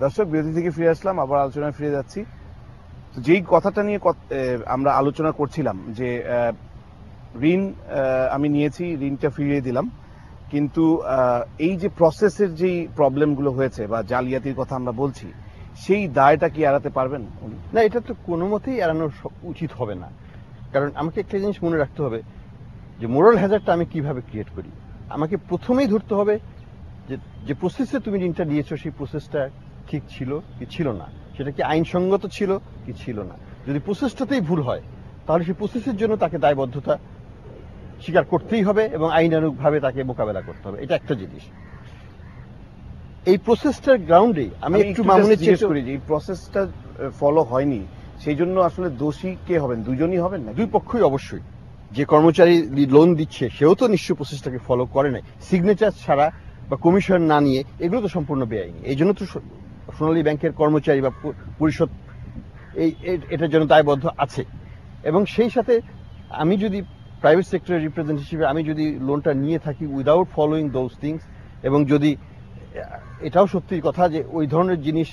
দর্শক, বিরতি থেকে ফিরে আসলাম, আবার আলোচনায় ফিরে যাচ্ছি। তো যেই কথাটা নিয়ে আমরা আলোচনা করছিলাম যে ঋণ আমি নিয়েছি, ঋণটা ফিরিয়ে দিলাম, কিন্তু এই যে প্রসেসের যেই প্রবলেমগুলো হয়েছে বা জালিয়াতির কথা আমরা বলছি, সেই দায়টা কি এড়াতে পারবেন উনি? না, এটা তো কোনো মতেই এড়ানো উচিত হবে না। কারণ আমাকে একটা জিনিস মনে রাখতে হবে যে মোরাল হ্যাজার্ডটা আমি কিভাবে ক্রিয়েট করি। আমাকে প্রথমেই ধরতে হবে যে যে প্রসেসে তুমি ঋণটা নিয়েছো সেই প্রসেসটা ঠিক ছিল কি ছিল না, সেটা কি আইনসঙ্গত ছিল কি ছিল না। যদি প্রসেসটাতেই ভুল হয় তাহলে সেই প্রসেসের জন্য তাকে দায়বদ্ধতা স্বীকার করতেই হবে এবং আইনানুগভাবে তাকে মোকাবেলা করতে হবে। এটা একটা জিনিস। এই প্রসেসটার গ্রাউন্ডে আমি একটু মামুনের জিজ্ঞেস করি যে এই প্রসেসটা ফলো হয়নি, সেই জন্য আসলে দোষী কে হবেন? দুজনই হবেন না? দুই পক্ষই অবশ্যই। যে কর্মচারী লোন দিচ্ছে সেও তো নিশ্চয়ই প্রসেসটাকে ফলো করে নাই, সিগনেচার ছাড়া বা কমিশন না নিয়ে, এগুলো তো সম্পূর্ণ বেআইনি। এই জন্য তো সোনালী ব্যাংকের কর্মচারী বা পরিষদ এটার জন্য দায়বদ্ধ আছে। এবং সেই সাথে আমি যদি প্রাইভেট সেক্টরের রিপ্রেজেন্টেটিভ হিসেবে আমি যদি লোনটা নিয়ে থাকি উইদাউট ফলোইং দোজ থিংস, এবং যদি এটাও সত্যি কথা যে ওই ধরনের জিনিস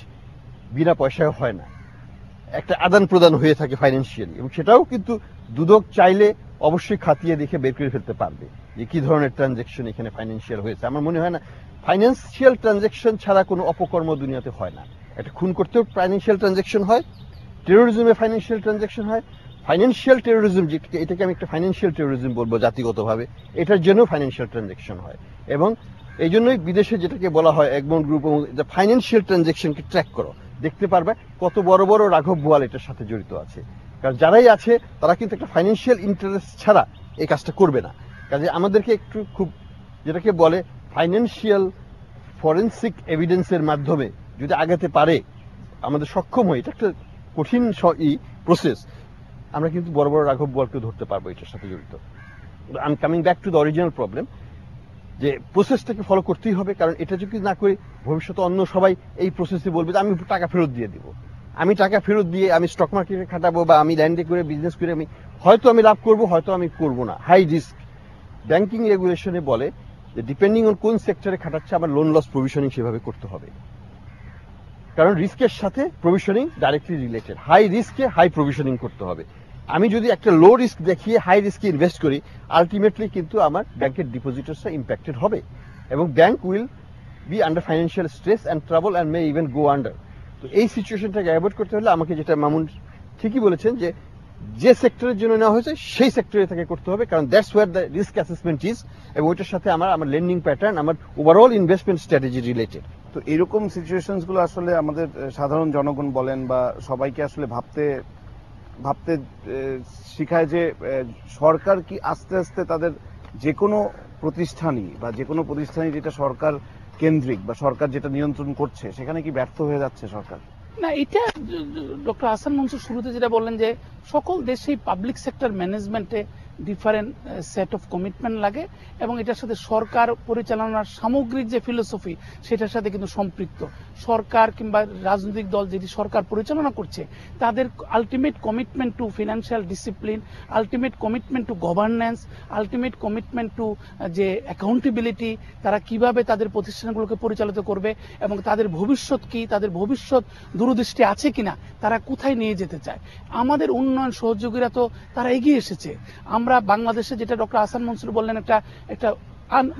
বিনা পয়সায় হয় না, একটা আদান প্রদান হয়ে থাকে ফাইন্যান্সিয়ালি, এবং সেটাও কিন্তু দুদক চাইলে অবশ্যই খাতিয়ে দেখে বের করে ফেলতে পারবে যে কি ধরনের ট্রানজ্যাকশন এখানে ফাইন্যান্সিয়াল হয়েছে। আমার মনে হয় না ফাইন্যান্সিয়াল ট্রানজ্যাকশন ছাড়া কোনো অপকর্ম দুনিয়াতে হয় না। একটা খুন করতেও ফাইন্যান্সিয়াল ট্রানজ্যাকশন হয়, টেরোরিজমে ফাইন্যান্সিয়াল ট্রানজ্যাকশন হয়, ফাইন্যান্সিয়াল টেরোরিজম, এটাকে আমি একটা ফাইন্যান্সিয়াল টেরোরিজম বলবো জাতিগতভাবে, এটার জন্য ফাইন্যান্সিয়াল ট্রানজ্যাকশন হয়। এবং এই জন্যই বিদেশে যেটাকে বলা হয় এগমন্ট গ্রুপ, ফাইন্যান্সিয়াল ট্রানজ্যাকশনকে ট্র্যাক করো, দেখতে পারবে কত বড় বড় রাঘব বোয়াল এটার সাথে জড়িত আছে। কারণ যারাই আছে তারা কিন্তু একটা ফাইন্যান্সিয়াল ইন্টারেস্ট ছাড়া এই কাজটা করবে না। কাজে আমাদেরকে একটু খুব যেটাকে বলে ফাইন্যান্সিয়াল ফরেন্সিক এভিডেন্সের মাধ্যমে যদি আগাতে পারে আমাদের সক্ষম হয়, এটা একটা কঠিন প্রসেস, আমরা কিন্তু বড় বড় রাঘব বোয়ালকে ধরতে পারবো এটার সাথে জড়িত। I am coming back to the original problem, যে প্রসেসটাকে ফলো করতেই হবে। কারণ এটা যদি না করি ভবিষ্যতে অন্য সবাই এই প্রসেসে বলবে যে আমি টাকা ফেরত দিয়ে দিব, আমি টাকা ফেরত দিয়ে আমি স্টক মার্কেটে খাটাবো বা আমি ল্যান্ডে করে বিজনেস করে আমি হয়তো আমি লাভ করব, হয়তো আমি করব না। High risk. ব্যাংকিং রেগুলেশনে বলে যে ডিপেন্ডিং অন কোন সেক্টরে খাটাচ্ছে আমার লোন লস প্রভিশনিং সেভাবে করতে হবে। কারণ রিস্কের সাথে প্রভিশনিং ডাইরেক্টলি রিলেটেড। হাই রিস্কে হাই প্রভিশনিং করতে হবে। আমি যদি একটা লো রিস্ক দেখিয়ে হাই রিস্কে ইনভেস্ট করি, আলটিমেটলি কিন্তু আমার ব্যাংকের ডিপোজিটার্সরা ইম্প্যাক্টেড হবে এবং bank will be under financial stress and trouble and may even go under. তো এই সিচুয়েশনটাকে অ্যাভয়েড করতে হলে আমাকে, যেটা মামুন ঠিকই বলেছেন, যে সেক্টরের জন্য নেওয়া হয়েছে সেই সেক্টরে থেকে করতে হবে, কারণ that's where the risk assessment is, এবং ওইটার সাথে আমার লেন্ডিং প্যাটার্ন, আমার ওভারঅল ইনভেস্টমেন্ট স্ট্র্যাটেজি রিলেটেড। তো এরকম সিচুয়েশনস গুলো আসলে আমাদের সাধারণ জনগণ বলেন বা সবাইকে আসলে ভাবতে শিখায় যে সরকার কি আস্তে আস্তে তাদের যে কোনো প্রতিষ্ঠানই যেটা সরকার কেন্দ্রিক বা সরকার যেটা নিয়ন্ত্রণ করছে সেখানে কি ব্যর্থ হয়ে যাচ্ছে সরকার? না, এটা ডক্টর আহসান মনসুর শুরুতে যেটা বললেন যে সকল দেশেই পাবলিক সেক্টর ম্যানেজমেন্টে ডিফারেন্ট সেট অফ কমিটমেন্ট লাগে এবং এটার সাথে সরকার পরিচালনার সামগ্রিক যে ফিলোসফি সেটার সাথে কিন্তু সম্পৃক্ত। সরকার কিংবা রাজনৈতিক দল যেটি সরকার পরিচালনা করছে তাদের ultimate commitment to financial discipline, ultimate commitment to governance, ultimate commitment to যে অ্যাকাউন্টেবিলিটি, তারা কিভাবে তাদের প্রতিষ্ঠানগুলোকে পরিচালিত করবে এবং তাদের ভবিষ্যৎ কি, তাদের ভবিষ্যৎ দূরদৃষ্টি আছে কিনা, তারা কোথায় নিয়ে যেতে চায়। আমাদের উন্নয়ন সহযোগীরা তো তারা এগিয়ে এসেছে। আমরা বাংলাদেশে যেটা ডক্টর আহসান মনসুর বললেন, একটা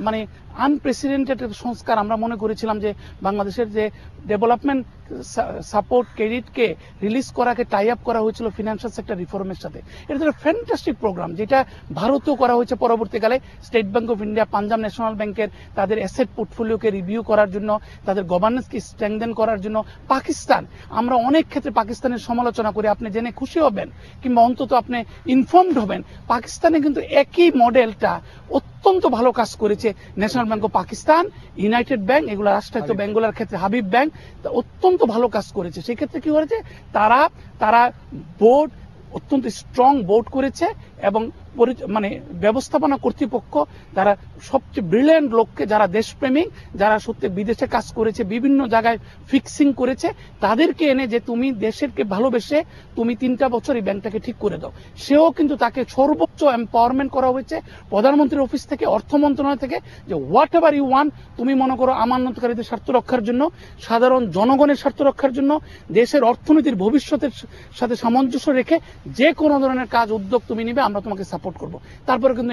মানে আনপ্রেসিডেন্টেড সংস্কার আমরা মনে করেছিলাম যে বাংলাদেশের যে ডেভেলপমেন্ট সাপোর্ট ক্রেডিটকে রিলিজ করাকে টাই আপ করা হয়েছিল ফিনান্সিয়াল সেক্টর রিফর্মের সাথে। এটা একটা ফ্যান্টাস্টিক প্রোগ্রাম, যেটা ভারতেও করা হয়েছে পরবর্তীকালে। State bank of India, Punjab national ব্যাংকের তাদের অ্যাসেট পোর্টফোলিওকে রিভিউ করার জন্য, তাদের গভর্নেন্সকে স্ট্রেংথেন করার জন্য। পাকিস্তান, আমরা অনেক ক্ষেত্রে পাকিস্তানের সমালোচনা করি, আপনি জেনে খুশি হবেন কিংবা অন্তত আপনি ইনফর্মড হবেন, পাকিস্তানে কিন্তু একই মডেলটা অত্যন্ত ভালো কাজ করেছে। National bank of Pakistan, United bank, এগুলো রাষ্ট্রায়ত্ত ব্যাংকগুলোর ক্ষেত্রে হাবিব ব্যাংক অত্যন্ত ভালো কাজ করেছে। সেই ক্ষেত্রে কি হয়েছে, তারা বোর্ড অত্যন্ত স্ট্রং বোর্ড করেছে এবং মানে ব্যবস্থাপনা কর্তৃপক্ষ, যারা সবচেয়ে ব্রিলিয়ান্ট লোককে, যারা দেশপ্রেমিক, যারা সত্যি বিদেশে কাজ করেছে, বিভিন্ন জায়গায় ফিক্সিং করেছে, তাদেরকে এনে যে তুমি দেশেরকে ভালোবেসে তুমি 3টা বছর এই ব্যাংকটাকে ঠিক করে দাও। সেও কিন্তু তাকে সর্বোচ্চ এম্পাওয়ারমেন্ট করা হয়েছে প্রধানমন্ত্রীর অফিস থেকে, অর্থ মন্ত্রণালয় থেকে, যে হোয়াট এভার ইউ ওয়ান, তুমি মনে করো আমানতকারীদের স্বার্থ রক্ষার জন্য, সাধারণ জনগণের স্বার্থ রক্ষার জন্য, দেশের অর্থনীতির ভবিষ্যতের সাথে সামঞ্জস্য রেখে যে কোনো ধরনের কাজ উদ্যোগ তুমি নিবে, আমরা তোমাকে সাপোর্ট করবো। তারপরে কিন্তু